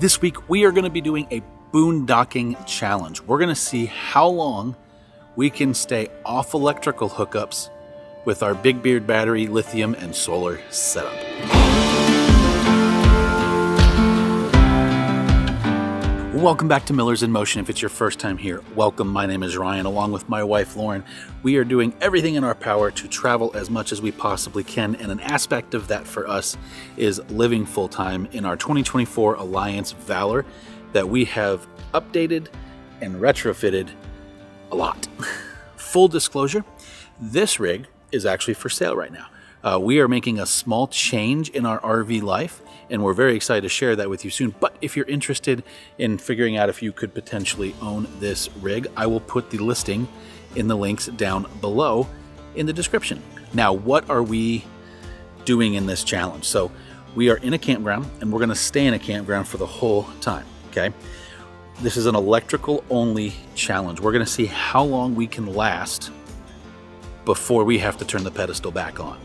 This week, we are going to be doing a boondocking challenge. We're going to see how long we can stay off electrical hookups with our Big Beard battery, lithium, and solar setup. Welcome back to Millers in Motion. If it's your first time here, welcome. My name is Ryan, along with my wife, Lauren. We are doing everything in our power to travel as much as we possibly can, and an aspect of that for us is living full-time in our 2024 Alliance Valor that we have updated and retrofitted a lot. Full disclosure, this rig is actually for sale right now. We are making a small change in our RV life, and we're very excited to share that with you soon. But if you're interested in figuring out if you could potentially own this rig, I will put the listing in the links down below in the description. Now, what are we doing in this challenge? So we are in a campground, and we're going to stay in a campground for the whole time, okay? This is an electrical only challenge. We're going to see how long we can last before we have to turn the pedestal back on.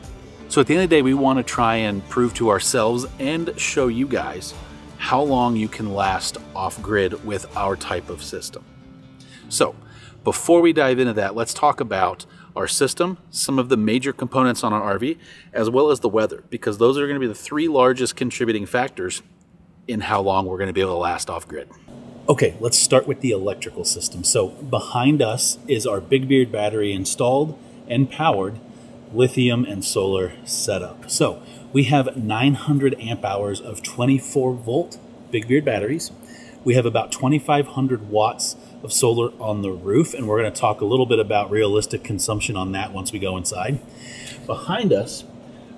So at the end of the day, we want to try and prove to ourselves and show you guys how long you can last off-grid with our type of system. So before we dive into that, let's talk about our system, some of the major components on our RV, as well as the weather, because those are going to be the three largest contributing factors in how long we're going to be able to last off-grid. Okay, let's start with the electrical system. So behind us is our Big Beard battery installed and powered lithium and solar setup. So we have 900 amp hours of 24 volt Big Beard batteries. We have about 2,500 watts of solar on the roof, and we're going to talk a little bit about realistic consumption on that once we go inside. Behind us,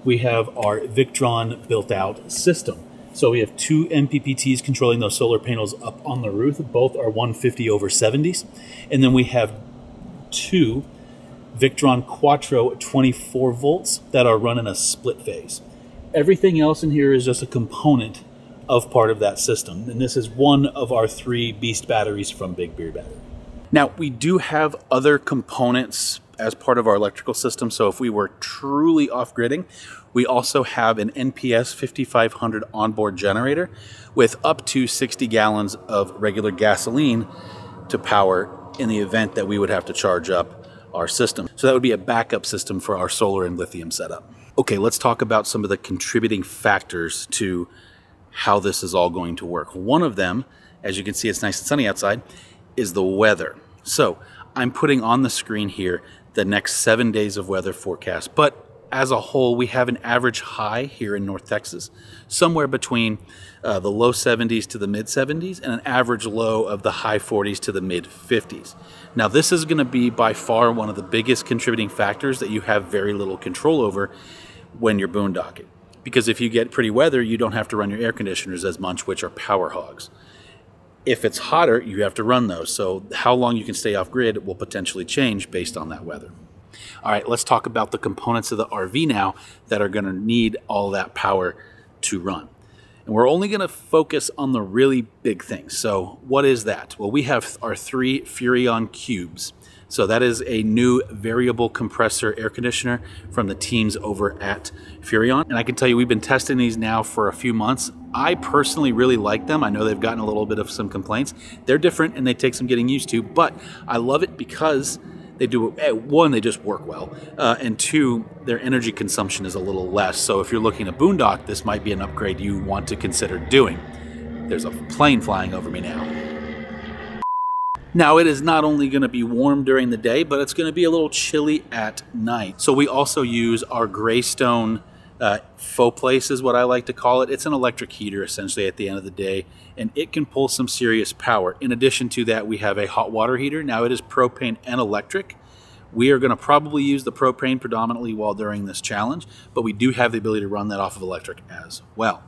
we have our Victron built out system. So we have two MPPTs controlling those solar panels up on the roof. Both are 150/70s. And then we have two Victron Quattro 24 volts that are running a split phase. Everything else in here is just a component of part of that system. And this is one of our three beast batteries from Big Beard Battery. Now, we do have other components as part of our electrical system. So if we were truly off-gridding, we also have an NPS 5500 onboard generator with up to 60 gallons of regular gasoline to power in the event that we would have to charge up our system. So that would be a backup system for our solar and lithium setup. Okay, let's talk about some of the contributing factors to how this is all going to work. One of them, as you can see, it's nice and sunny outside, is the weather. So I'm putting on the screen here the next 7 days of weather forecast, but as a whole, we have an average high here in North Texas, somewhere between the low 70s to the mid 70s, and an average low of the high 40s to the mid 50s. Now, this is going to be by far one of the biggest contributing factors that you have very little control over when you're boondocking. Because if you get pretty weather, you don't have to run your air conditioners as much, which are power hogs. If it's hotter, you have to run those. So how long you can stay off grid will potentially change based on that weather. All right, let's talk about the components of the RV now that are going to need all that power to run. And we're only going to focus on the really big things. So what is that? Well, we have our three Furrion cubes. So that is a new variable compressor air conditioner from the teams over at Furrion. And I can tell you, we've been testing these now for a few months. I personally really like them. I know they've gotten a little bit of some complaints. They're different and they take some getting used to, but I love it because they do, one, they just work well, and two, their energy consumption is a little less. So if you're looking to boondock, this might be an upgrade you want to consider doing. There's a plane flying over me now. Now, it is not only going to be warm during the day, but it's going to be a little chilly at night. So we also use our Greystone faux place is what I like to call it. It's an electric heater essentially at the end of the day, and it can pull some serious power. In addition to that, we have a hot water heater. Now, it is propane and electric. We are going to probably use the propane predominantly while during this challenge, but we do have the ability to run that off of electric as well.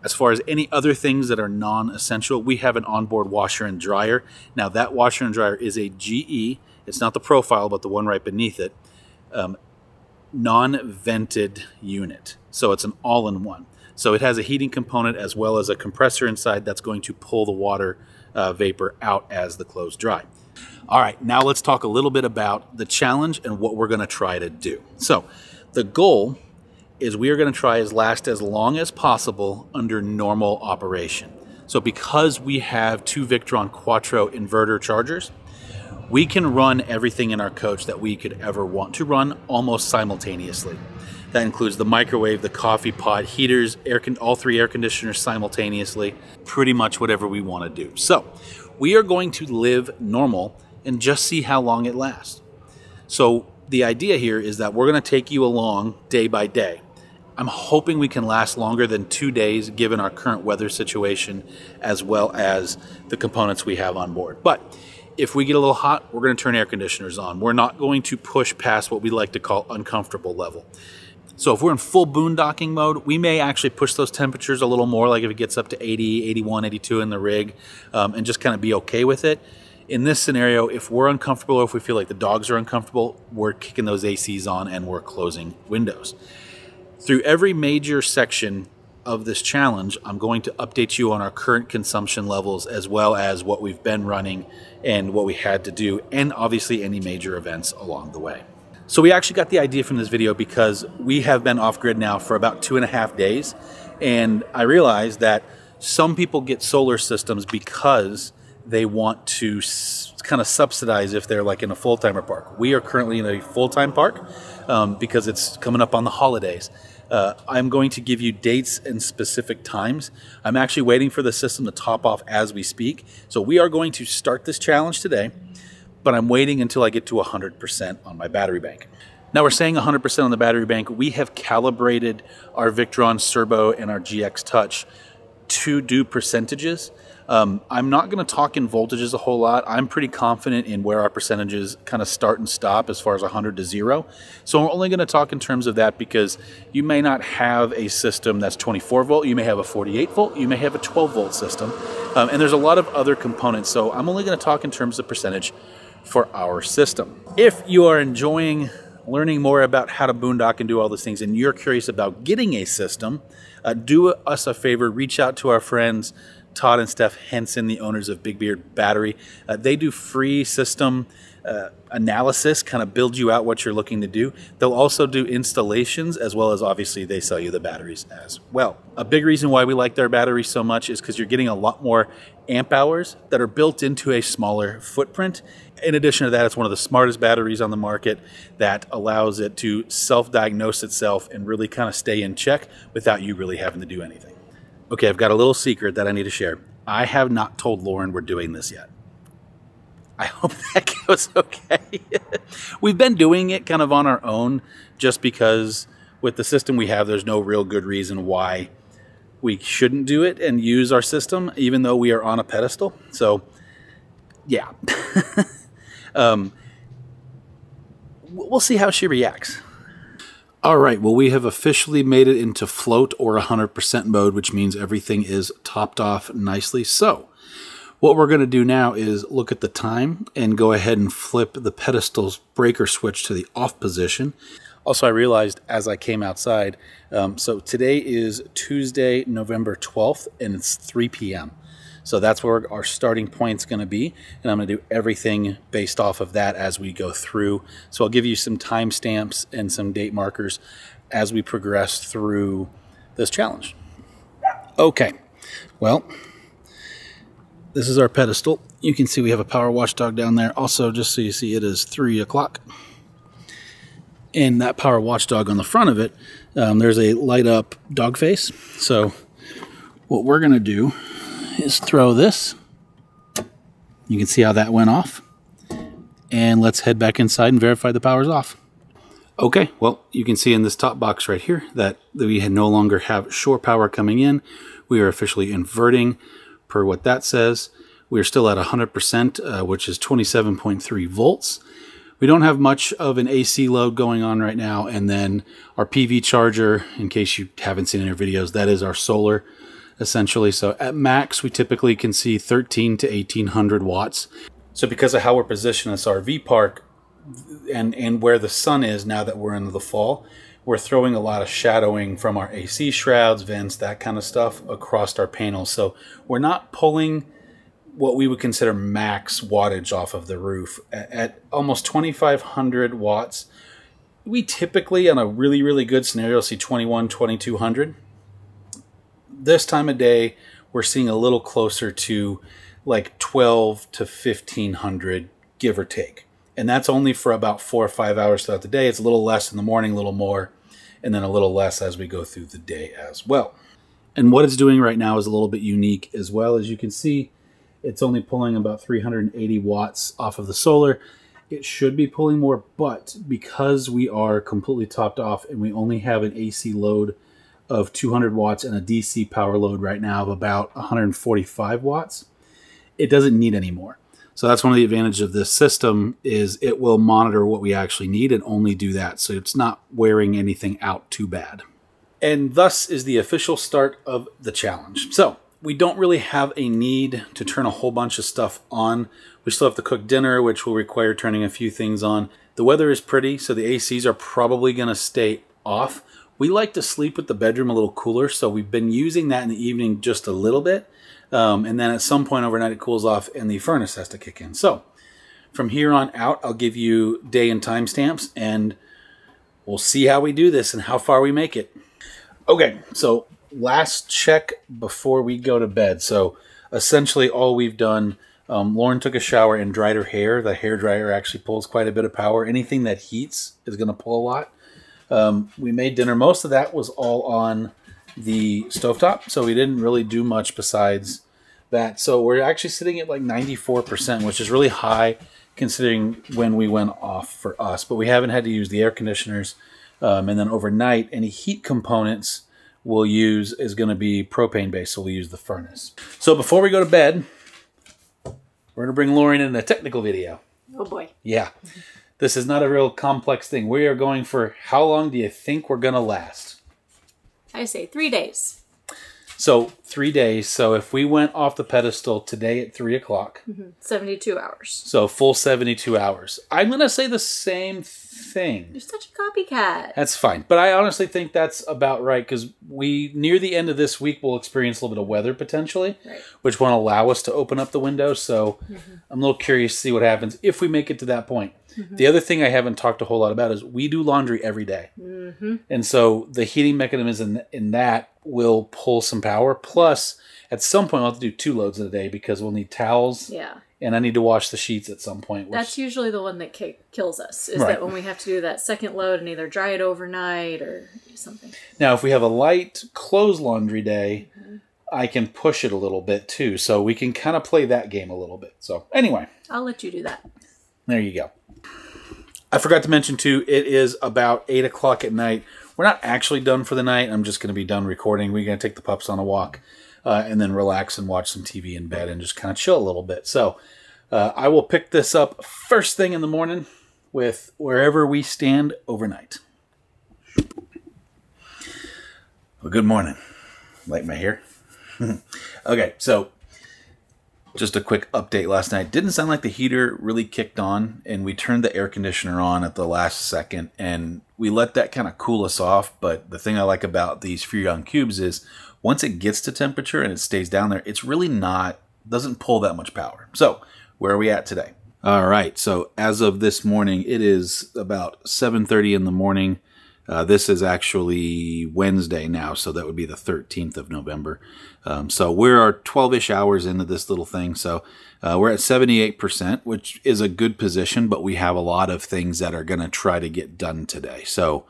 As far as any other things that are non-essential, we have an onboard washer and dryer. Now, that washer and dryer is a GE. It's not the profile, but the one right beneath it. Non-vented unit. So it's an all-in-one. So it has a heating component as well as a compressor inside that's going to pull the water vapor out as the clothes dry. All right, now let's talk a little bit about the challenge and what we're going to try to do. So the goal is we are going to try as last as long as possible under normal operation. So because we have two Victron Quattro inverter chargers, we can run everything in our coach that we could ever want to run almost simultaneously. That includes the microwave, the coffee pot, heaters, all three air conditioners simultaneously, pretty much whatever we want to do. So we are going to live normal and just see how long it lasts. So the idea here is that we're going to take you along day by day. I'm hoping we can last longer than 2 days given our current weather situation as well as the components we have on board. But if we get a little hot, we're going to turn air conditioners on. We're not going to push past what we like to call uncomfortable level. So if we're in full boondocking mode, we may actually push those temperatures a little more, like if it gets up to 80, 81, 82 in the rig, and just kind of be okay with it. In this scenario, if we're uncomfortable or if we feel like the dogs are uncomfortable, we're kicking those ACs on and we're closing windows. Through every major section of this challenge, I'm going to update you on our current consumption levels as well as what we've been running and what we had to do, and obviously any major events along the way. So we actually got the idea from this video because we have been off-grid now for about 2.5 days, and I realized that some people get solar systems because they want to kind of subsidize if they're like in a full-timer park. We are currently in a full-time park because it's coming up on the holidays. I'm going to give you dates and specific times. I'm actually waiting for the system to top off as we speak. So we are going to start this challenge today, but I'm waiting until I get to 100% on my battery bank. Now we're saying 100% on the battery bank. We have calibrated our Victron Serbo and our GX Touch to do percentages. I'm not going to talk in voltages a whole lot. I'm pretty confident in where our percentages kind of start and stop as far as 100 to 0. So I'm only going to talk in terms of that because you may not have a system that's 24 volt. You may have a 48 volt. You may have a 12 volt system. And there's a lot of other components. So I'm only going to talk in terms of percentage for our system. If you are enjoying learning more about how to boondock and do all these things and you're curious about getting a system, do us a favor, reach out to our friends Todd and Steph Henson, the owners of Big Beard Battery. They do free system analysis, kind of build you out what you're looking to do. They'll also do installations, as well as obviously they sell you the batteries as well. A big reason why we like their batteries so much is because you're getting a lot more amp hours that are built into a smaller footprint. In addition to that, it's one of the smartest batteries on the market that allows it to self-diagnose itself and really kind of stay in check without you really having to do anything. Okay, I've got a little secret that I need to share. I have not told Lauren we're doing this yet. I hope that goes okay. We've been doing it kind of on our own just because with the system we have, there's no real good reason why we shouldn't do it and use our system, even though we are on a pedestal. So, yeah. We'll see how she reacts. All right, well, we have officially made it into float or 100% mode, which means everything is topped off nicely. So what we're going to do now is look at the time and go ahead and flip the pedestal's breaker switch to the off position. Also, I realized as I came outside, so today is Tuesday, November 12th, and it's 3 p.m. So that's where our starting point's going to be, and I'm going to do everything based off of that as we go through. So I'll give you some timestamps and some date markers as we progress through this challenge. Okay, well, this is our pedestal. You can see we have a power watchdog down there. Also, just so you see, it is 3 o'clock. And that power watchdog on the front of it, there's a light up dog face. So what we're going to do is throw this. You can see how that went off. And let's head back inside and verify the power's off. Okay, well, you can see in this top box right here that we no longer have shore power coming in. We are officially inverting per what that says. We're still at 100%, which is 27.3 volts. We don't have much of an AC load going on right now. And then our PV charger, in case you haven't seen any videos, that is our solar, essentially. So at max, we typically can see 13 to 1800 watts. So because of how we're positioned in this RV park and where the sun is now that we're into the fall, we're throwing a lot of shadowing from our AC shrouds, vents, that kind of stuff across our panels. So we're not pulling what we would consider max wattage off of the roof. At almost 2500 watts, we typically, on a really good scenario, see 21, 2200. This time of day, we're seeing a little closer to like 12 to 1500, give or take. And that's only for about 4 or 5 hours throughout the day. It's a little less in the morning, a little more, and then a little less as we go through the day as well. And what it's doing right now is a little bit unique as well. As you can see, it's only pulling about 380 watts off of the solar. It should be pulling more, but because we are completely topped off and we only have an AC load of 200 watts and a DC power load right now of about 145 watts, it doesn't need any more. So that's one of the advantages of this system, is it will monitor what we actually need and only do that. So it's not wearing anything out too bad. And thus is the official start of the challenge. So we don't really have a need to turn a whole bunch of stuff on. We still have to cook dinner, which will require turning a few things on. The weather is pretty, so the ACs are probably going to stay off. We like to sleep with the bedroom a little cooler, so we've been using that in the evening just a little bit. And then at some point overnight it cools off and the furnace has to kick in. So from here on out, I'll give you day and time stamps, and we'll see how we do this and how far we make it. Okay, so last check before we go to bed. So essentially all we've done, Lauren took a shower and dried her hair. The hair dryer actually pulls quite a bit of power. Anything that heats is going to pull a lot. We made dinner. Most of that was all on the stovetop, so we didn't really do much besides that. So we're actually sitting at like 94%, which is really high considering when we went off for us. But we haven't had to use the air conditioners. And then overnight, any heat components we'll use is going to be propane based, so we'll use the furnace. So before we go to bed, we're going to bring Lauren in a technical video. Oh boy. Yeah. This is not a real complex thing. We are going for, how long do you think we're going to last? I say 3 days. So 3 days. So if we went off the pedestal today at 3 o'clock. 72 hours. So full 72 hours. I'm going to say the same thing. You're such a copycat. That's fine. But I honestly think that's about right, because we, near the end of this week, we'll experience a little bit of weather potentially, right, which won't allow us to open up the window. So I'm a little curious to see what happens if we make it to that point. The other thing I haven't talked a whole lot about is we do laundry every day. And so the heating mechanism in that will pull some power. Plus, at some point, we'll have to do 2 loads in a day because we'll need towels. Yeah. And I need to wash the sheets at some point. That's usually the one that kills us, is right, that when we have to do that second load and either dry it overnight or something. Now, if we have a light clothes laundry day, I can push it a little bit too. So we can kind of play that game a little bit. So anyway. I'll let you do that. There you go. I forgot to mention too, it is about 8 o'clock at night. We're not actually done for the night. I'm just going to be done recording. We're going to take the pups on a walk and then relax and watch some TV in bed and just kind of chill a little bit. So I will pick this up first thing in the morning with wherever we stand overnight. Well, good morning. Like my hair? Okay, so just a quick update last night. Didn't sound like the heater really kicked on, and we turned the air conditioner on at the last second, and we let that kind of cool us off. But the thing I like about these Victron cubes is once it gets to temperature and it stays down there, it's really doesn't pull that much power. So where are we at today? All right, so as of this morning, it is about 7:30 in the morning. This is actually Wednesday now, so that would be the 13th of November. So we're 12-ish hours into this little thing. So we're at 78%, which is a good position, but we have a lot of things that are going to try to get done today. So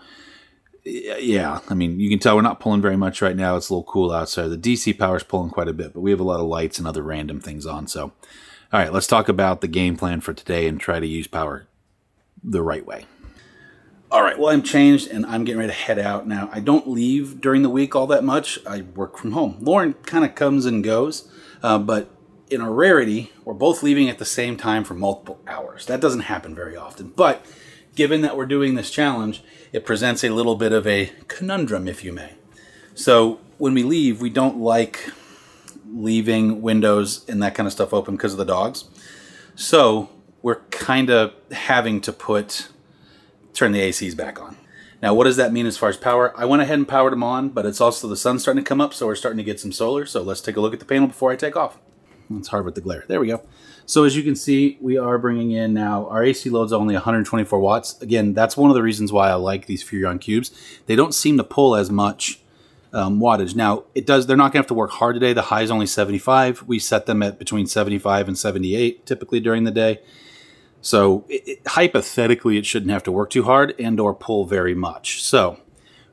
yeah, I mean, you can tell we're not pulling very much right now. It's a little cool outside. The DC power is pulling quite a bit, but we have a lot of lights and other random things on. So, all right, let's talk about the game plan for today and try to use power the right way. All right, well, I'm changed, and I'm getting ready to head out now. I don't leave during the week all that much. I work from home. Lauren kind of comes and goes, but in a rarity, we're both leaving at the same time for multiple hours. That doesn't happen very often, but given that we're doing this challenge, it presents a little bit of a conundrum, if you may. So when we leave, we don't like leaving windows and that kind of stuff open because of the dogs. So we're kind of having to turn the ACs back on. Now, what does that mean as far as power? I went ahead and powered them on, but it's also the sun's starting to come up, so we're starting to get some solar. So let's take a look at the panel before I take off. It's hard with the glare. There we go. So as you can see, we are bringing in now, our AC load's only 124 watts. Again, that's one of the reasons why I like these Victron cubes. They don't seem to pull as much wattage. Now, they're not going to have to work hard today. The high is only 75. We set them at between 75 and 78 typically during the day. So hypothetically, it shouldn't have to work too hard and or pull very much. So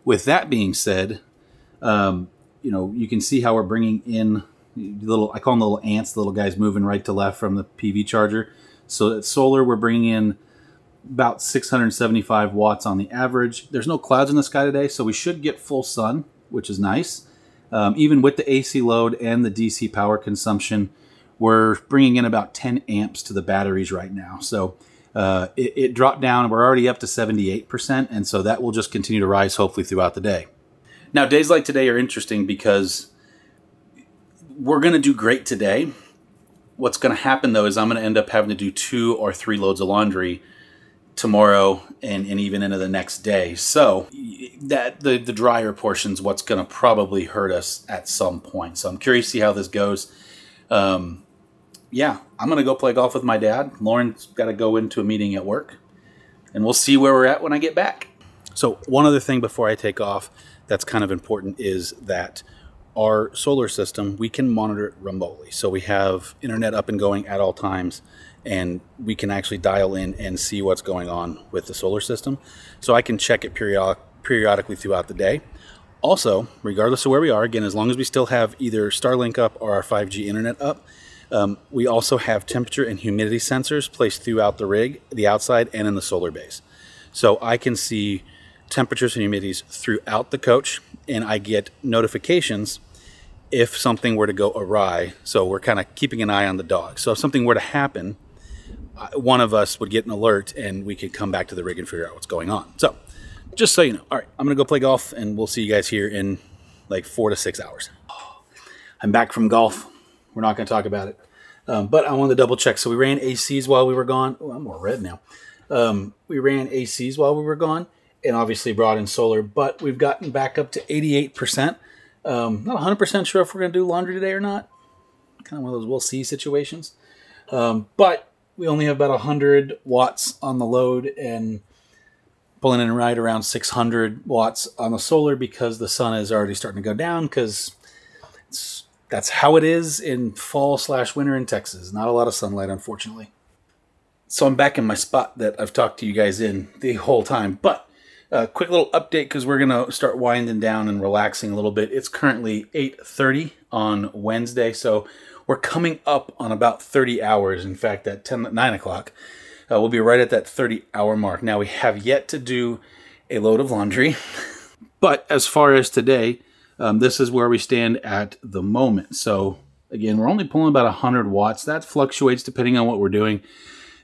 with that being said, you can see how we're bringing in I call them the little ants, the little guys moving right to left from the PV charger. So at solar, we're bringing in about 675 watts on the average. There's no clouds in the sky today, so we should get full sun, which is nice. Even with the AC load and the DC power consumption, we're bringing in about 10 amps to the batteries right now. So it dropped down. We're already up to 78%, and so that will just continue to rise hopefully throughout the day. Now, days like today are interesting because we're going to do great today. What's going to happen, though, is I'm going to end up having to do 2 or 3 loads of laundry tomorrow and even into the next day. So that the drier portion's what's going to probably hurt us at some point. So I'm curious to see how this goes. Yeah, I'm going to go play golf with my dad. Lauren's got to go into a meeting at work, and we'll see where we're at when I get back. So one other thing before I take off that's kind of important is that our solar system, we can monitor it remotely. So we have internet up and going at all times, and we can actually dial in and see what's going on with the solar system. So I can check it periodically throughout the day. Also, regardless of where we are, again, as long as we still have either Starlink up or our 5G internet up, we also have temperature and humidity sensors placed throughout the rig, the outside, and in the solar base. So I can see temperatures and humidities throughout the coach, and I get notifications if something were to go awry. So we're kind of keeping an eye on the dog. So if something were to happen, one of us would get an alert, and we could come back to the rig and figure out what's going on. So just so you know. All right, I'm going to go play golf, and we'll see you guys here in like 4 to 6 hours. I'm back from golf. We're not going to talk about it. But I wanted to double check. So we ran ACs while we were gone. Oh, I'm more red now. We ran ACs while we were gone, and obviously brought in solar, but we've gotten back up to 88%. Not 100% sure if we're going to do laundry today or not. Kind of one of those we'll see situations. But we only have about 100 watts on the load and pulling in right around 600 watts on the solar because the sun is already starting to go down, because that's how it is in fall/winter in Texas. Not a lot of sunlight, unfortunately. So I'm back in my spot that I've talked to you guys in the whole time. But a quick little update, because we're going to start winding down and relaxing a little bit. It's currently 8:30 on Wednesday, so we're coming up on about 30 hours. In fact, at 9 o'clock, we'll be right at that 30-hour mark. Now, we have yet to do a load of laundry. But as far as today, this is where we stand at the moment. So again, we're only pulling about 100 watts. That fluctuates depending on what we're doing.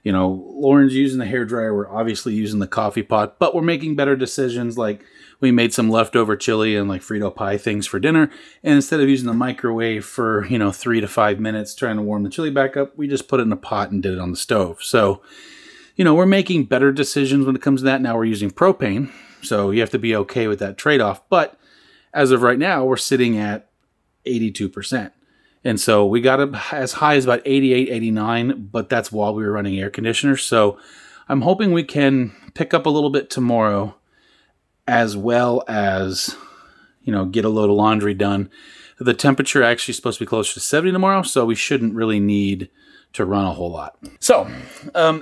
You know, Lauren's using the hairdryer. We're obviously using the coffee pot, but we're making better decisions. Like we made some leftover chili and like Frito pie things for dinner. And instead of using the microwave for, 3 to 5 minutes trying to warm the chili back up, we just put it in a pot and did it on the stove. So, we're making better decisions when it comes to that. Now we're using propane. So you have to be okay with that trade-off. But as of right now, we're sitting at 82%. And so we got as high as about 88, 89, but that's while we were running air conditioners. So I'm hoping we can pick up a little bit tomorrow, as well as, get a load of laundry done. The temperature actually is supposed to be closer to 70 tomorrow, so we shouldn't really need to run a whole lot. So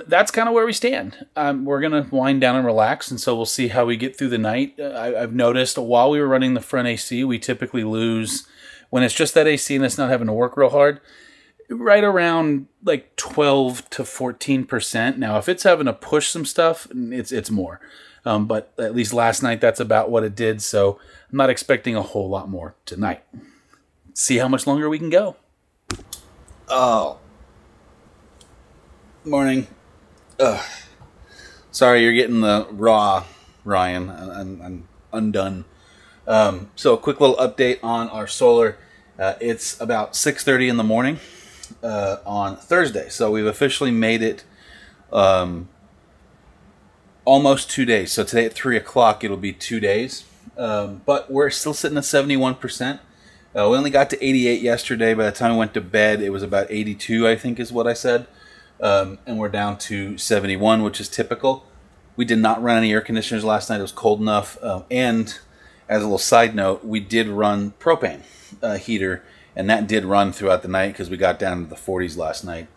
that's kind of where we stand. We're going to wind down and relax, and so we'll see how we get through the night. I've noticed while we were running the front AC, we typically lose, when it's just that AC and it's not having to work real hard, right around like 12 to 14%. Now, if it's having to push some stuff, it's more. But at least last night, that's about what it did. So I'm not expecting a whole lot more tonight. See how much longer we can go. Oh. Morning. Sorry, you're getting the raw, Ryan. I'm undone. So a quick little update on our solar. It's about 6:30 in the morning on Thursday. So we've officially made it almost 2 days. So today at 3 o'clock, it'll be 2 days. But we're still sitting at 71%. We only got to 88 yesterday. By the time we went to bed, it was about 82, I think is what I said. And we're down to 71, which is typical. We did not run any air conditioners last night. It was cold enough. And as a little side note, we did run propane heater, and that did run throughout the night because we got down to the 40s last night.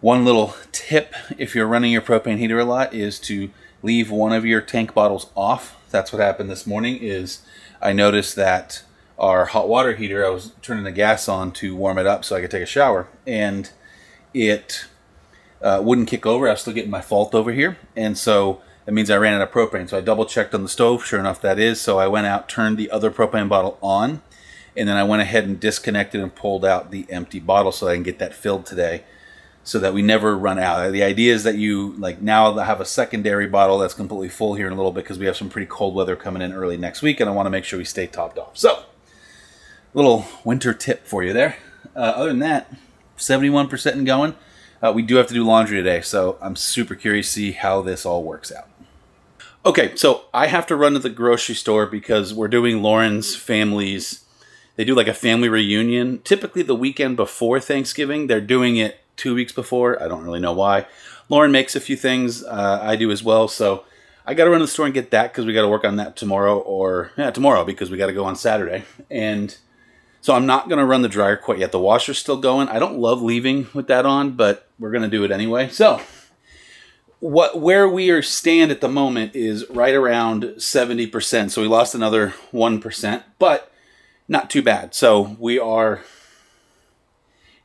One little tip, if you're running your propane heater a lot, is to leave one of your tank bottles off. That's what happened this morning. Is I noticed that our hot water heater, I was turning the gas on to warm it up so I could take a shower, and it wouldn't kick over. I was still getting my fault over here, and so that means I ran out of propane. So I double checked on the stove. Sure enough, that is. So I went out, turned the other propane bottle on, and then I went ahead and disconnected and pulled out the empty bottle so I can get that filled today, so that we never run out. The idea is that you now have a secondary bottle that's completely full here in a little bit because we have some pretty cold weather coming in early next week, and I want to make sure we stay topped off. So, little winter tip for you there. Other than that, 71% and going. We do have to do laundry today, so I'm super curious to see how this all works out. Okay, so I have to run to the grocery store because we're doing Lauren's family's. They do like a family reunion, typically the weekend before Thanksgiving. They're doing it 2 weeks before. I don't really know why. Lauren makes a few things. I do as well. So I got to run to the store and get that because we got to work on that tomorrow, tomorrow because we got to go on Saturday. And so I'm not going to run the dryer quite yet. The washer's still going. I don't love leaving with that on, but we're going to do it anyway. So where we stand at the moment is right around 70%. So we lost another 1%, but not too bad. So we are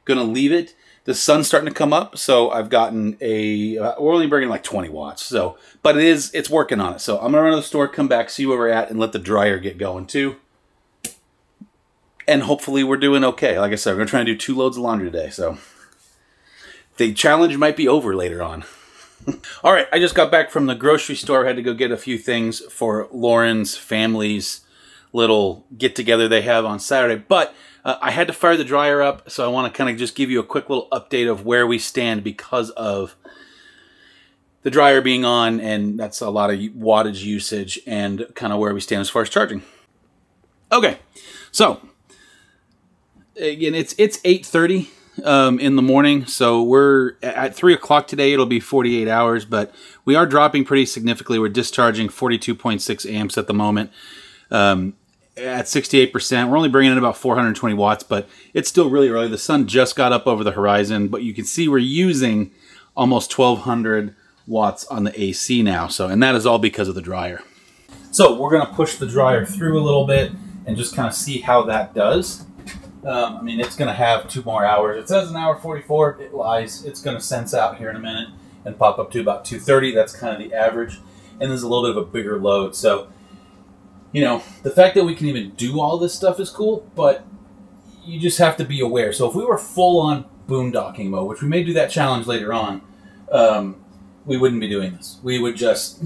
going to leave it. The sun's starting to come up, so I've gotten we're only bringing like 20 watts. So, but it's working on it. So I'm gonna run to the store, come back, see where we're at, and let the dryer get going too. And hopefully we're doing okay. Like I said, we're gonna try and do 2 loads of laundry today. So the challenge might be over later on. All right, I just got back from the grocery store. I had to go get a few things for Lauren's family's little get together they have on Saturday, but I had to fire the dryer up, so I want to kind of just give you a quick little update of where we stand because of the dryer being on, and that's a lot of wattage usage, and kind of where we stand as far as charging. Okay, so again, it's 8:30 in the morning, so we're at 3 o'clock today. It'll be 48 hours, but we are dropping pretty significantly. We're discharging 42.6 amps at the moment. At 68%, we're only bringing in about 420 watts, but it's still really early. The sun just got up over the horizon, but you can see we're using almost 1,200 watts on the AC now. So, and that is all because of the dryer. So we're going to push the dryer through a little bit and just kind of see how that does. I mean, it's going to have 2 more hours. It says an hour 44. It lies. It's going to sense out here in a minute and pop up to about 230. That's kind of the average. And there's a little bit of a bigger load. So, you know, the fact that we can even do all this stuff is cool, but you just have to be aware. So if we were full on boondocking mode, which we may do that challenge later on, we wouldn't be doing this. We would just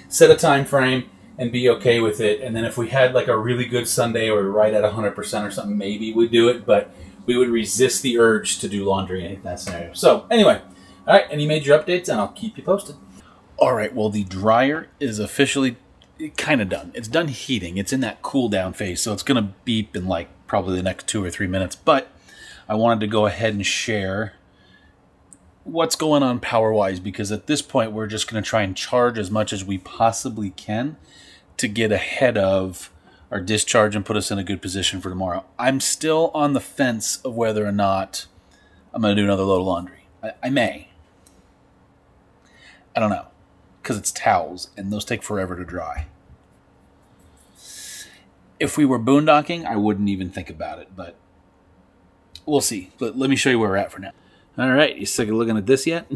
set a time frame and be okay with it. And then if we had like a really good Sunday or right at 100% or something, maybe we'd do it, but we would resist the urge to do laundry in that scenario. So anyway, all right, any major updates, and I'll keep you posted. All right, well, the dryer is officially kind of done. It's done heating. It's in that cool down phase, so it's going to beep in like probably the next 2 or 3 minutes. But I wanted to go ahead and share what's going on power-wise, because at this point we're just going to try and charge as much as we possibly can to get ahead of our discharge and put us in a good position for tomorrow. I'm still on the fence of whether or not I'm going to do another load of laundry. I may. I don't know, because it's towels, and those take forever to dry. If we were boondocking, I wouldn't even think about it, but we'll see. But let me show you where we're at for now. All right, you sick of looking at this yet?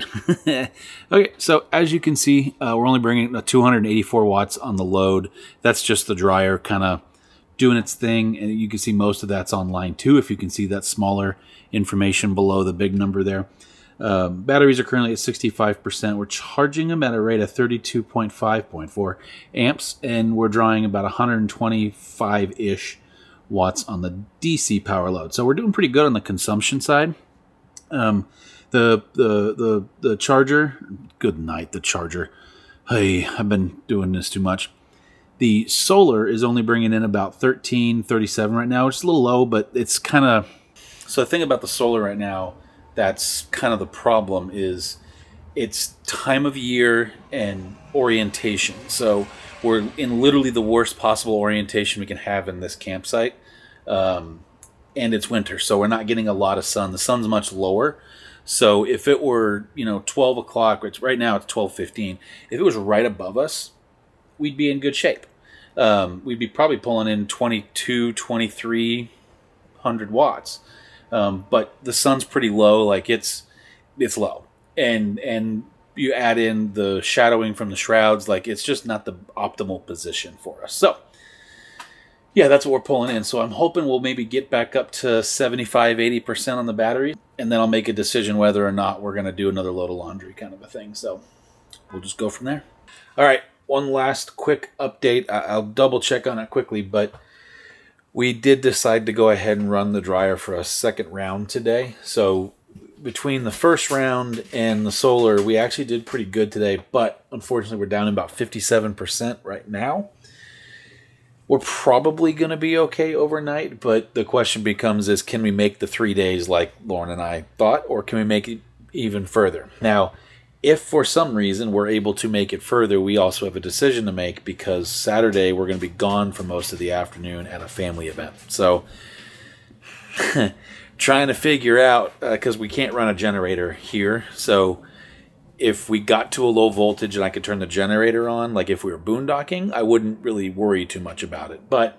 Okay, so as you can see, we're only bringing 284 watts on the load. That's just the dryer kind of doing its thing, and you can see most of that's on line 2, if you can see that smaller information below the big number there. Batteries are currently at 65%. We're charging them at a rate of 32.5.4 amps, and we're drawing about 125-ish watts on the DC power load. So we're doing pretty good on the consumption side. The charger, good night, the charger. Hey, I've been doing this too much. The solar is only bringing in about 1337 right now, which is a little low, but it's kind of... So the thing about the solar right now, that's kind of the problem, is it's time of year and orientation. So we're in literally the worst possible orientation we can have in this campsite. And it's winter, so we're not getting a lot of sun. The sun's much lower. So if it were, 12 o'clock, which right now it's 12:15, if it was right above us, we'd be in good shape. We'd be probably pulling in 2,300 watts. But the sun's pretty low, like it's low. And you add in the shadowing from the shrouds, like it's just not the optimal position for us. So yeah, that's what we're pulling in. So I'm hoping we'll maybe get back up to 75-80% on the battery, and then I'll make a decision whether or not we're going to do another load of laundry kind of a thing. So we'll just go from there. All right, one last quick update. I'll double check on it quickly, but we did decide to go ahead and run the dryer for a second round today. So between the first round and the solar, we actually did pretty good today, but unfortunately we're down about 57% right now. We're probably going to be okay overnight, but the question becomes is, can we make the 3 days like Lauren and I thought, or can we make it even further? Now, if for some reason we're able to make it further, we also have a decision to make, because Saturday we're going to be gone for most of the afternoon at a family event. So trying to figure out, because we can't run a generator here, so if we got to a low voltage and I could turn the generator on, like if we were boondocking, I wouldn't really worry too much about it. But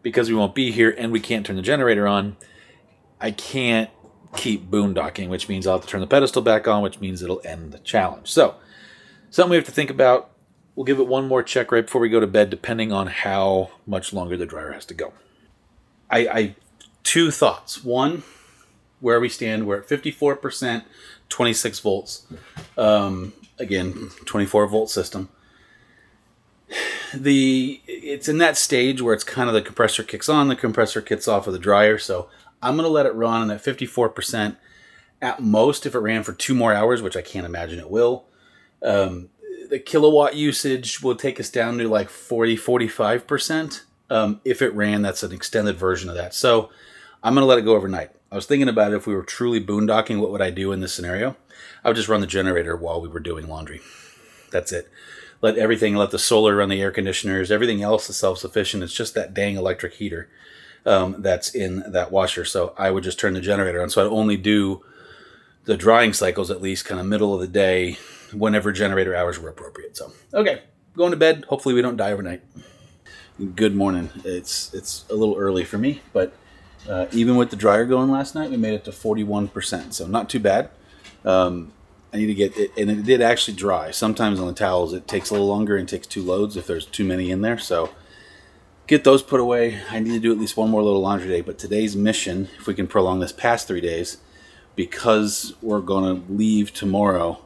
because we won't be here and we can't turn the generator on, I can't keep boondocking, which means I'll have to turn the pedestal back on, which means it'll end the challenge. So something we have to think about. We'll give it one more check right before we go to bed, depending on how much longer the dryer has to go. Two thoughts. One, where we stand, we're at 54%, 26 volts. Again, 24 volt system. It's in that stage where it's kind of the compressor kicks on, the compressor kicks off of the dryer. So I'm going to let it run at 54%. At most, if it ran for 2 more hours, which I can't imagine it will, the kilowatt usage will take us down to like 40-45%. If it ran, that's an extended version of that. So I'm going to let it go overnight. I was thinking about it, if we were truly boondocking, what would I do in this scenario? I would just run the generator while we were doing laundry. That's it. Let the solar run the air conditioners. Everything else is self-sufficient. It's just that dang electric heater that's in that washer. So I would just turn the generator on. So I'd only do the drying cycles, at least kind of middle of the day, whenever generator hours were appropriate. So, okay, going to bed. Hopefully we don't die overnight. Good morning. It's a little early for me, but even with the dryer going last night, we made it to 41%, so not too bad. I need to get it, and it did actually dry. Sometimes on the towels, it takes a little longer and takes 2 loads if there's too many in there. So get those put away. I need to do at least one more load of laundry day, but today's mission, if we can prolong this past 3 days, because we're going to leave tomorrow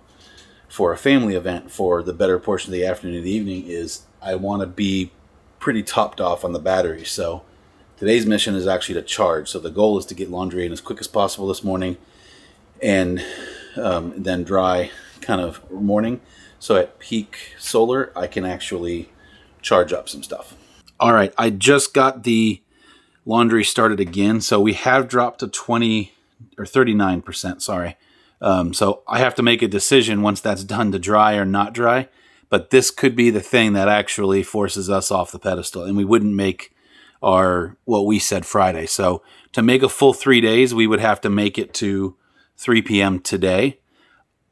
for a family event for the better portion of the afternoon and the evening, is I want to be pretty topped off on the battery. So today's mission is actually to charge. So the goal is to get laundry in as quick as possible this morning, and then dry kind of morning. So at peak solar, I can actually charge up some stuff. All right, I just got the laundry started again. So we have dropped to 39%, sorry. So I have to make a decision once that's done to dry or not dry. But this could be the thing that actually forces us off the pedestal, and we wouldn't make what we said Friday. So to make a full 3 days, we would have to make it to 3 p.m. today.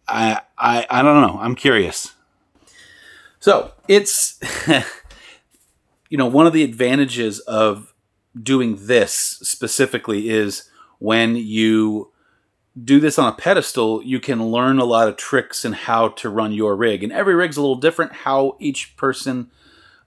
I don't know. I'm curious. So it's, one of the advantages of doing this specifically is when you do this on a pedestal, you can learn a lot of tricks in how to run your rig. And every rig's a little different. How each person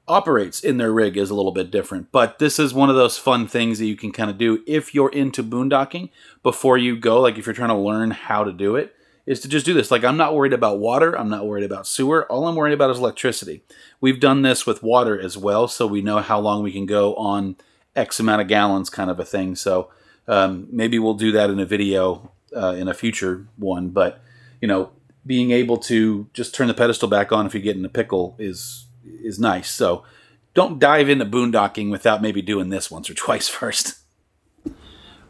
operates in their rig is a little bit different. But this is one of those fun things that you can kind of do if you're into boondocking before you go. Like if you're trying to learn how to do it, is to just do this. Like I'm not worried about water. I'm not worried about sewer. All I'm worried about is electricity. We've done this with water as well, so we know how long we can go on X amount of gallons kind of a thing. So maybe we'll do that in a video in a future one. But, being able to just turn the pedestal back on if you get in a pickle is nice. So don't dive into boondocking without maybe doing this once or twice first.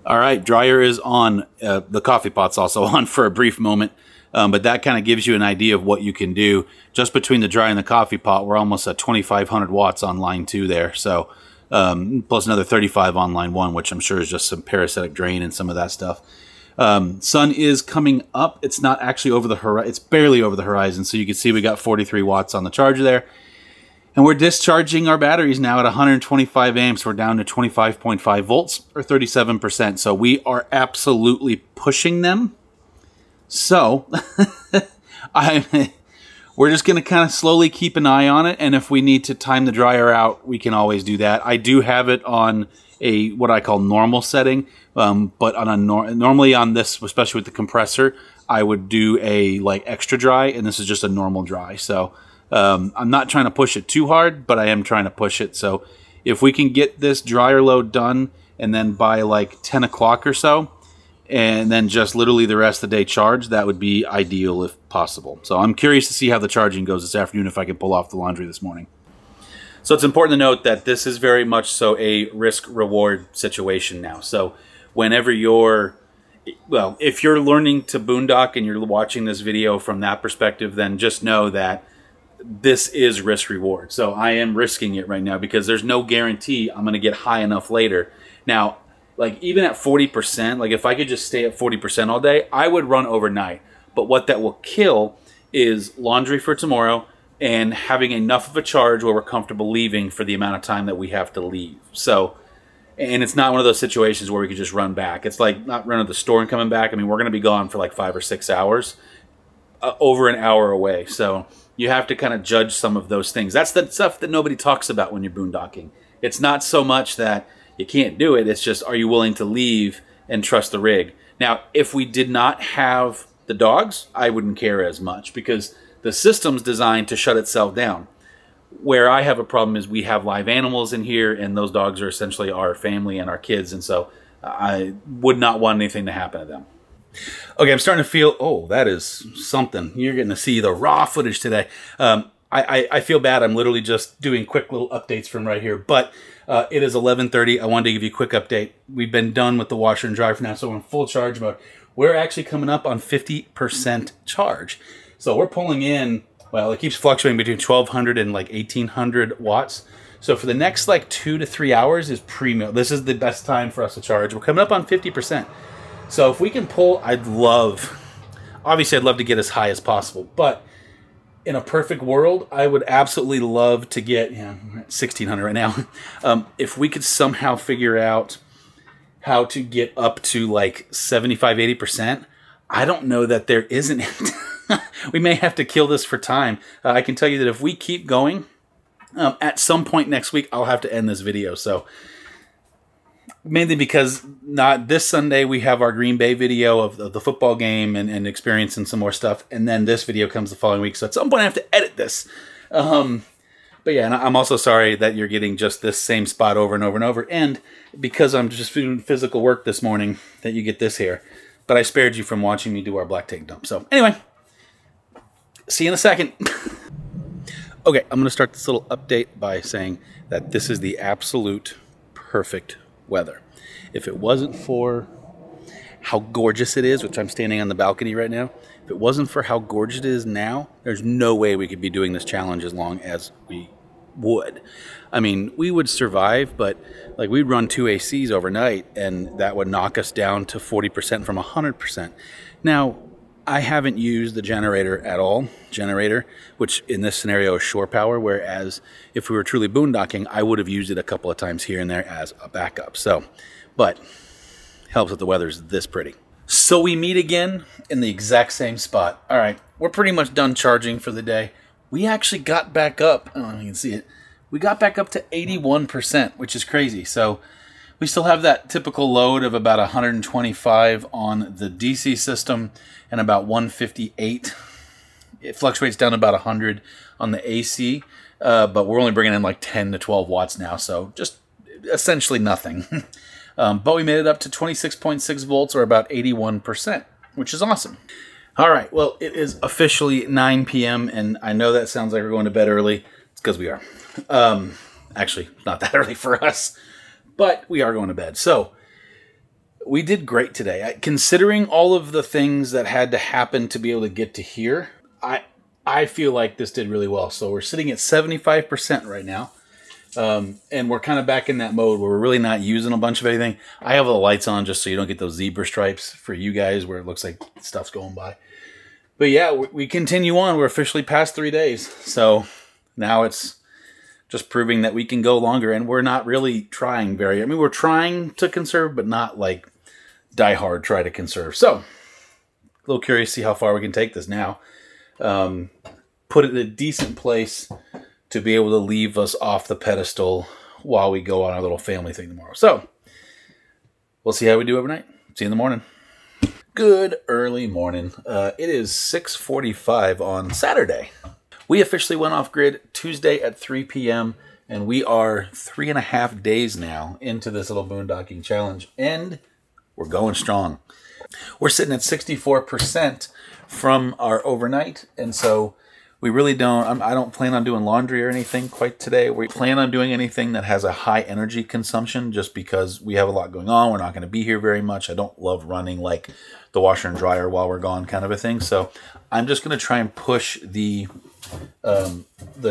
All right, dryer is on. The coffee pot's also on for a brief moment. But that kind of gives you an idea of what you can do. Just between the dry and the coffee pot, we're almost at 2,500 watts on line 2 there. So plus another 35 on line 1, which I'm sure is just some parasitic drain and some of that stuff. Sun is coming up. It's not actually over the horizon. It's barely over the horizon. So you can see we got 43 watts on the charger there. And we're discharging our batteries now at 125 amps. We're down to 25.5 volts or 37%. So we are absolutely pushing them. So we're just going to kind of slowly keep an eye on it. And if we need to time the dryer out, we can always do that. I do have it on a what I call normal setting. But on a normally on this, especially with the compressor, I would do a like extra dry. And this is just a normal dry. So I'm not trying to push it too hard, but I am trying to push it. So if we can get this dryer load done and then by like 10 o'clock or so, and then just literally the rest of the day charge, that would be ideal if possible. So I'm curious to see how the charging goes this afternoon if I can pull off the laundry this morning. So it's important to note that this is very much so a risk-reward situation now. So whenever you're, well, if you're learning to boondock and you're watching this video from that perspective, then just know that this is risk-reward. So I am risking it right now because there's no guarantee I'm going to get high enough later. Now, like even at 40%, like if I could just stay at 40% all day, I would run overnight. But what that will kill is laundry for tomorrow and having enough of a charge where we're comfortable leaving for the amount of time that we have to leave. So, and it's not one of those situations where we could just run back. It's like not running to the store and coming back. I mean, we're going to be gone for like 5 or 6 hours, over an hour away. So you have to kind of judge some of those things. That's the stuff that nobody talks about when you're boondocking. It's not so much that you can't do it. It's just, are you willing to leave and trust the rig? Now, if we did not have the dogs, I wouldn't care as much because the system's designed to shut itself down. Where I have a problem is we have live animals in here and those dogs are essentially our family and our kids. And so I would not want anything to happen to them. Okay, I'm starting to feel, oh, that is something. You're getting to see the raw footage today. I feel bad. I'm literally just doing quick little updates from right here. But it is 11:30. I wanted to give you a quick update. We've been done with the washer and dryer for now, so we're in full charge mode. We're actually coming up on 50% charge. So we're pulling in, well, it keeps fluctuating between 1,200 and like 1,800 watts. So for the next like 2 to 3 hours is premium. This is the best time for us to charge. We're coming up on 50%. So if we can pull, obviously I'd love to get as high as possible, but in a perfect world, I would absolutely love to get, we're at 1,600 right now. If we could somehow figure out how to get up to like 75, 80%, I don't know that there isn't. We may have to kill this for time. I can tell you that if we keep going, at some point next week, I'll have to end this video. So mainly because not this Sunday, we have our Green Bay video of the football game and experiencing some more stuff. And then this video comes the following week. So at some point I have to edit this. But yeah, and I'm also sorry that you're getting just this same spot over and over and over. And because I'm just doing physical work this morning that you get this here. But I spared you from watching me do our black tank dump. So anyway, see you in a second. Okay, I'm going to start this little update by saying that this is the absolute perfect weather. If it wasn't for how gorgeous it is, which I'm standing on the balcony right now, if it wasn't for how gorgeous it is now, there's no way we could be doing this challenge as long as we would. I mean, we would survive, but like we'd run 2 ACs overnight and that would knock us down to 40% from 100%. Now, I haven't used the generator at all, which in this scenario is shore power, whereas if we were truly boondocking, I would have used it a couple of times here and there as a backup. So, but helps that the weather's this pretty. So we meet again in the exact same spot. All right, we're pretty much done charging for the day. We actually got back up, I don't know if you can see it, we got back up to 81%, which is crazy. So we still have that typical load of about 125 on the DC system and about 158. It fluctuates down to about 100 on the AC, but we're only bringing in like 10 to 12 watts now, so just essentially nothing. But we made it up to 26.6 volts or about 81%, which is awesome. All right, well, it is officially 9 p.m., and I know that sounds like we're going to bed early. It's because we are. Actually, not that early for us, but we are going to bed. So We did great today. Considering all of the things that had to happen to be able to get to here, I feel like this did really well. So we're sitting at 75% right now. And we're kind of back in that mode where we're really not using a bunch of anything. I have the lights on just so you don't get those zebra stripes for you guys where it looks like stuff's going by. But yeah, we continue on. We're officially past 3 days. So now it's just proving that we can go longer, and we're not really trying I mean, we're trying to conserve, but not like die hard try to conserve. So a little curious to see how far we can take this now. Put it in a decent place to be able to leave us off the pedestal while we go on our little family thing tomorrow. So we'll see how we do overnight. See you in the morning. Good early morning. It is 6:45 on Saturday. We officially went off grid Tuesday at 3 p.m. and we are 3.5 days now into this little boondocking challenge, and we're going strong. We're sitting at 64% from our overnight, and so we really don't, I don't plan on doing laundry or anything quite today. We plan on doing anything that has a high energy consumption just because we have a lot going on. We're not going to be here very much. I don't love running like the washer and dryer while we're gone kind of a thing. So I'm just going to try and push the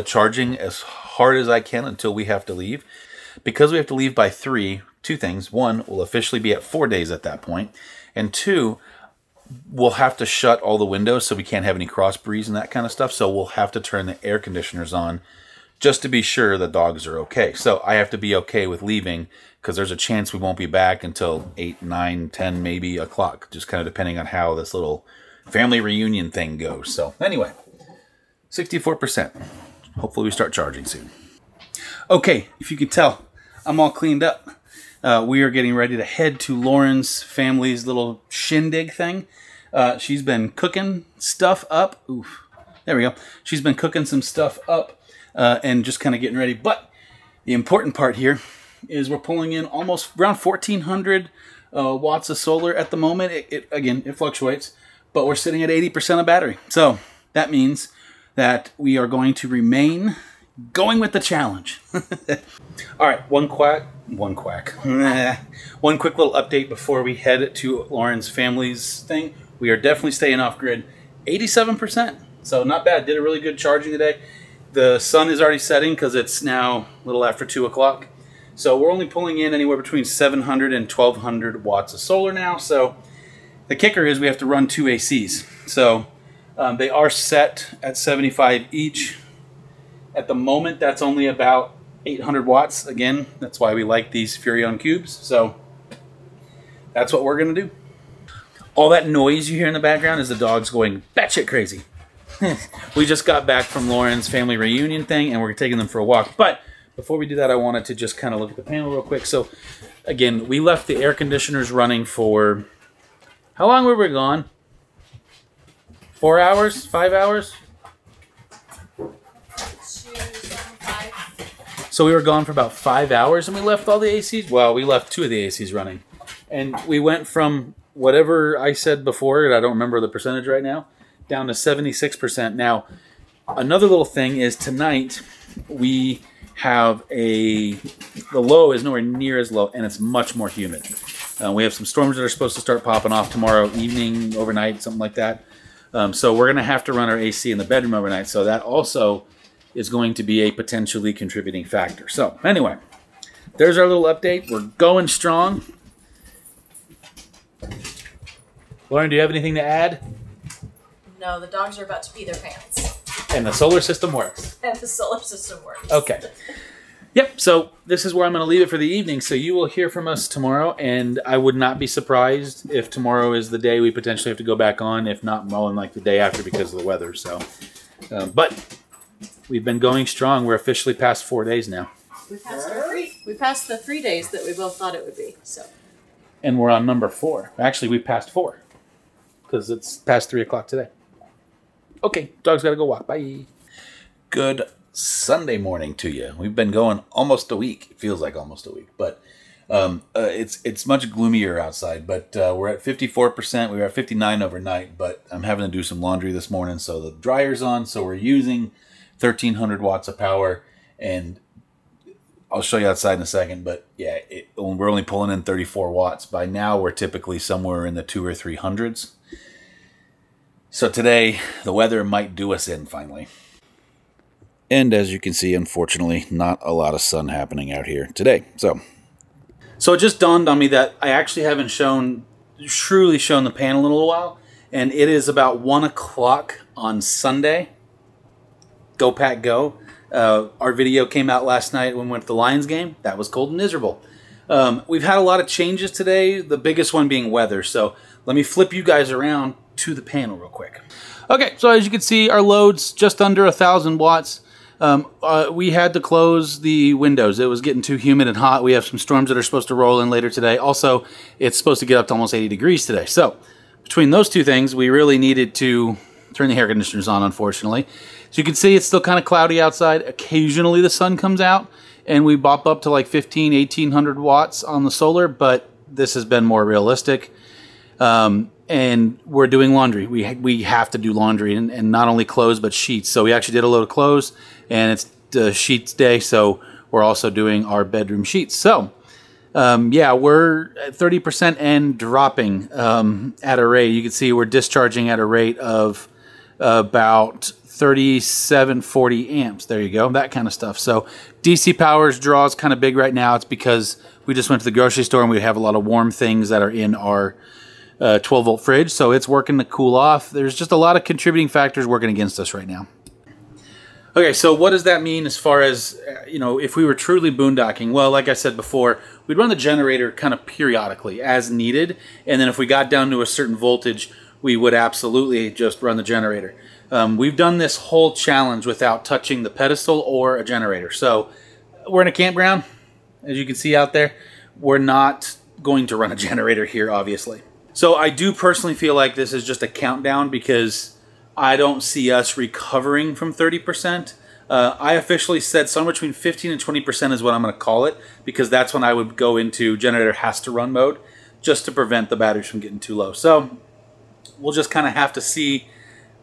charging as hard as I can until we have to leave. Because we have to leave by 3, two things. One, we'll officially be at 4 days at that point. And two, we'll have to shut all the windows so we can't have any cross breeze and that kind of stuff. So we'll have to turn the air conditioners on just to be sure the dogs are okay. So I have to be okay with leaving because there's a chance we won't be back until 8, 9, 10, maybe o'clock, just kind of depending on how this little family reunion thing goes. So anyway, 64%. Hopefully we start charging soon. Okay, if you could tell, I'm all cleaned up. We are getting ready to head to Lauren's family's little shindig thing. She's been cooking stuff up. Oof, there we go. She's been cooking some stuff up and just kind of getting ready. But the important part here is we're pulling in almost around 1,400 watts of solar at the moment. Again, it fluctuates, but we're sitting at 80% of battery. So that means that we are going to remain going with the challenge. All right, one quick little update before we head to Lauren's family's thing. We are definitely staying off grid. 87%, so not bad. Did a really good charging today. The sun is already setting because it's now a little after 2 o'clock. So we're only pulling in anywhere between 700 and 1,200 watts of solar now. So the kicker is we have to run 2 ACs. So they are set at 75 each. At the moment, that's only about 800 watts. Again, that's why we like these Furion cubes. So that's what we're going to do. All that noise you hear in the background is the dogs going batshit crazy. We just got back from Lauren's family reunion thing, and we're taking them for a walk. But before we do that, I wanted to just kind of look at the panel real quick. So again, we left the air conditioners running for... How long were we gone? 4 hours? 5 hours? So we were gone for about 5 hours, and we left all the ACs. Well, we left 2 of the ACs running. And we went from whatever I said before, and I don't remember the percentage right now, down to 76%. Now, another little thing is tonight we have the low is nowhere near as low, and it's much more humid. We have some storms that are supposed to start popping off tomorrow evening, overnight, something like that. So we're going to have to run our AC in the bedroom overnight. So that also is going to be a potentially contributing factor. So anyway, there's our little update. We're going strong. Lauren, do you have anything to add? No, the dogs are about to pee their pants. And the solar system works. And the solar system works. Okay. Yep, so this is where I'm going to leave it for the evening. So you will hear from us tomorrow, and I would not be surprised if tomorrow is the day we potentially have to go back on, if not more than like the day after because of the weather. So, but we've been going strong. We're officially past 4 days now. We passed the 3 days that we both thought it would be. So. And we're on number 4. Actually, we passed 4 because it's past 3 o'clock today. Okay, dog's got to go walk. Bye. Good Sunday morning to you. We've been going almost a week. It feels like almost a week, but it's much gloomier outside. But we're at 54%. We were at 59 overnight, but I'm having to do some laundry this morning, so the dryer's on. So we're using 1,300 watts of power, and I'll show you outside in a second, but yeah, we're only pulling in 34 watts. By now, we're typically somewhere in the 200 or 300s. So today, the weather might do us in finally. And as you can see, unfortunately, not a lot of sun happening out here today. So it just dawned on me that I actually haven't truly shown the panel in a little while. And it is about 1 o'clock on Sunday. Go Pack Go. Our video came out last night when we went to the Lions game. That was cold and miserable. We've had a lot of changes today, the biggest one being weather. So let me flip you guys around to the panel real quick. Okay, so as you can see, our load's just under 1,000 watts. We had to close the windows. It was getting too humid and hot. We have some storms that are supposed to roll in later today. Also, it's supposed to get up to almost 80 degrees today. So between those two things, we really needed to turn the air conditioners on, unfortunately. So you can see it's still kind of cloudy outside. Occasionally the sun comes out and we bop up to like 1,800 watts on the solar, but this has been more realistic. And we're doing laundry. We have to do laundry, and not only clothes, but sheets. So we actually did a load of clothes, and it's the sheets day, so we're also doing our bedroom sheets. So yeah, we're at 30% and dropping at a rate. You can see we're discharging at a rate of about 37, 40 amps. There you go, that kind of stuff. So DC power's draw is kind of big right now. It's because we just went to the grocery store and we have a lot of warm things that are in our 12-volt fridge, so it's working to cool off. There's just a lot of contributing factors working against us right now. Okay, so what does that mean as far as, you know, if we were truly boondocking? Well, like I said before, we'd run the generator kind of periodically as needed, and then if we got down to a certain voltage, we would absolutely just run the generator. We've done this whole challenge without touching the pedestal or a generator. So we're in a campground, as you can see out there. We're not going to run a generator here, obviously. So I do personally feel like this is just a countdown because I don't see us recovering from 30%. I officially said somewhere between 15 and 20% is what I'm going to call it, because that's when I would go into generator has to run mode just to prevent the batteries from getting too low. So we'll just kind of have to see,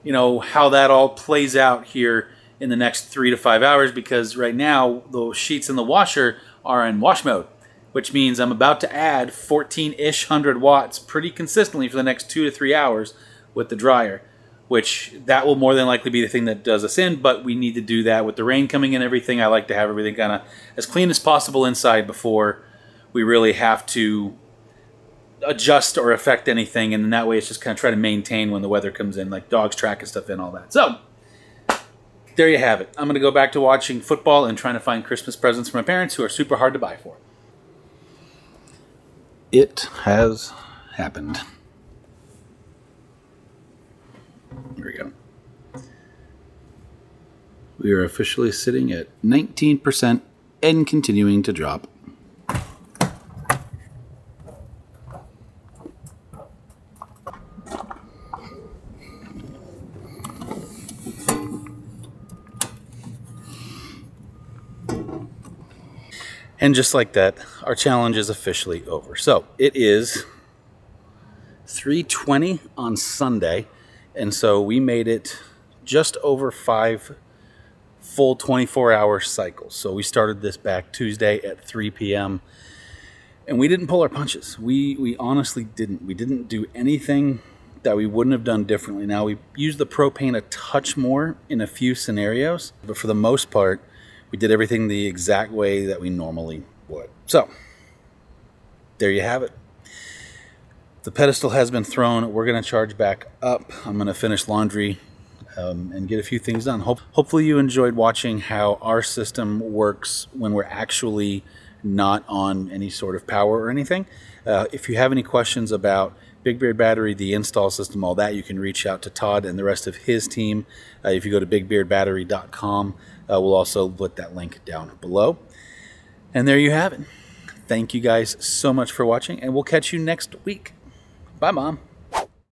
you know, how that all plays out here in the next 3 to 5 hours, because right now the sheets in the washer are in wash mode, which means I'm about to add 14-ish hundred watts pretty consistently for the next 2 to 3 hours with the dryer, which that will more than likely be the thing that does us in, but we need to do that with the rain coming in and everything. I like to have everything kind of as clean as possible inside before we really have to adjust or affect anything, and then that way it's just kind of try to maintain when the weather comes in, like dogs tracking stuff in, all that. So there you have it. I'm going to go back to watching football and trying to find Christmas presents for my parents who are super hard to buy for. It has happened. Here we go. We are officially sitting at 19% and continuing to drop. And just like that, our challenge is officially over. So it is 3:20 on Sunday, and so we made it just over 5 full 24-hour cycles. So we started this back Tuesday at 3 p.m. and we didn't pull our punches. We honestly didn't. We didn't do anything that we wouldn't have done differently. Now, we used the propane a touch more in a few scenarios, but for the most part, we did everything the exact way that we normally would. So there you have it. The pedestal has been thrown. We're going to charge back up. I'm going to finish laundry and get a few things done. Hopefully you enjoyed watching how our system works when we're actually not on any sort of power or anything. If you have any questions about Big Beard Battery, the install system, all that, you can reach out to Todd and the rest of his team. If you go to bigbeardbattery.com, we'll also put that link down below. And there you have it. Thank you guys so much for watching, and we'll catch you next week. Bye, Mom.